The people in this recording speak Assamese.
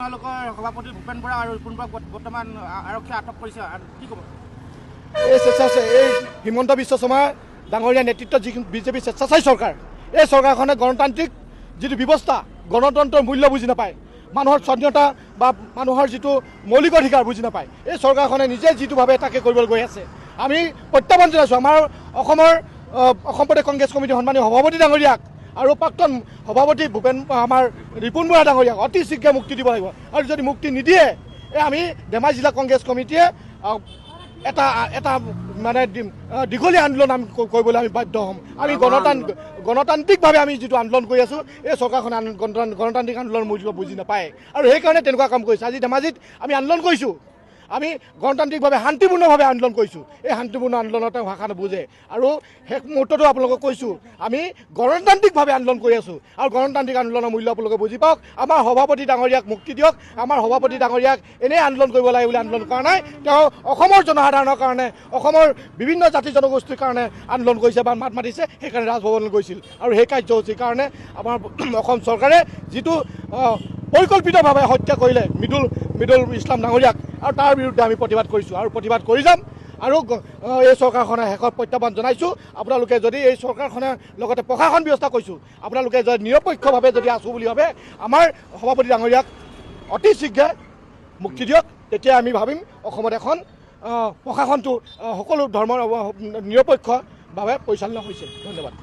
আপোনালোকৰ সভাপতি ভূপেন বৰা আৰু ৰিপুণ বৰাক বৰ্তমান আৰক্ষীয়ে আটক কৰিছে, কি ক'ব? এই হিমন্ত বিশ্ব শৰ্মা ডাঙৰীয়া নেতৃত্বত যি বিজেপি স্বেচ্ছাচাৰী চৰকাৰ, এই চৰকাৰখনে গণতান্ত্ৰিক যিটো ব্যৱস্থা, গণতন্ত্ৰৰ মূল্য বুজি নাপায়, মানুহৰ স্বাধীনতা বা মানুহৰ যিটো মৌলিক অধিকাৰ বুজি নাপায়। এই চৰকাৰখনে নিজে যিটো ভাবে তাকে কৰিবলৈ গৈ আছে। আমি প্ৰত্যাহ্বান জনাইছোঁ আমাৰ অসম প্ৰদেশ কংগ্ৰেছ কমিটিৰ সন্মানীয় সভাপতি ডাঙৰীয়াক আৰু প্ৰাক্তন সভাপতি আমাৰ ৰিপুণ বৰা ডাঙৰীয়াক অতি শীঘ্ৰে মুক্তি দিব লাগিব। আৰু যদি মুক্তি নিদিয়ে আমি ধেমাজি জিলা কংগ্ৰেছ কমিটিয়ে এটা মানে দীঘলীয়া আন্দোলন আমি কৰিবলৈ আমি বাধ্য হ'ম। আমি গণতান্ত্ৰিকভাৱে আমি যিটো আন্দোলন কৰি আছোঁ, এই চৰকাৰখনে গণতান্ত্ৰিক আন্দোলনৰ মূল্য বুজি নাপায় আৰু সেইকাৰণে তেনেকুৱা কাম কৰিছে। আজি ধেমাজিত আমি আন্দোলন কৰিছোঁ, আমি গণতান্ত্ৰিকভাৱে শান্তিপূৰ্ণভাৱে আন্দোলন কৰিছোঁ। এই শান্তিপূৰ্ণ আন্দোলনত ভাষা নুবুজে। আৰু শেষ মুহূৰ্ততো আপোনালোকক কৈছোঁ, আমি গণতান্ত্ৰিকভাৱে আন্দোলন কৰি আছোঁ আৰু গণতান্ত্ৰিক আন্দোলনৰ মূল্য আপোনালোকে বুজি পাওক। আমাৰ সভাপতি ডাঙৰীয়াক মুক্তি দিয়ক। আমাৰ সভাপতি ডাঙৰীয়াক এনেই আন্দোলন কৰিব লাগে বুলি আন্দোলন কৰা নাই। তেওঁ অসমৰ জনসাধাৰণৰ কাৰণে, অসমৰ বিভিন্ন জাতি জনগোষ্ঠীৰ কাৰণে আন্দোলন কৰিছে বা মাত মাতিছে। সেইকাৰণে ৰাজভৱনলৈ গৈছিল আৰু সেই কাৰ্যসূচীৰ কাৰণে আমাৰ অসম চৰকাৰে যিটো পৰিকল্পিতভাৱে হত্যা কৰিলে মৃদুল ইছলাম ডাঙৰীয়াক, আৰু তাৰ বিৰুদ্ধে আমি প্ৰতিবাদ কৰিছোঁ আৰু প্ৰতিবাদ কৰি যাম। আৰু এই চৰকাৰখনে শেষত প্ৰত্যাহ্বান জনাইছোঁ, আপোনালোকে যদি এই চৰকাৰখনে লগতে প্ৰশাসন ব্যৱস্থা কৰিছোঁ, আপোনালোকে যদি নিৰপেক্ষভাৱে যদি আছোঁ বুলি ভাবে, আমাৰ সভাপতি ডাঙৰীয়াক অতি শীঘ্ৰে মুক্তি দিয়ক। তেতিয়া আমি ভাবিম অসমত এখন প্ৰশাসনটো সকলো ধৰ্মৰ নিৰপেক্ষভাৱে পৰিচালনা হৈছে। ধন্যবাদ।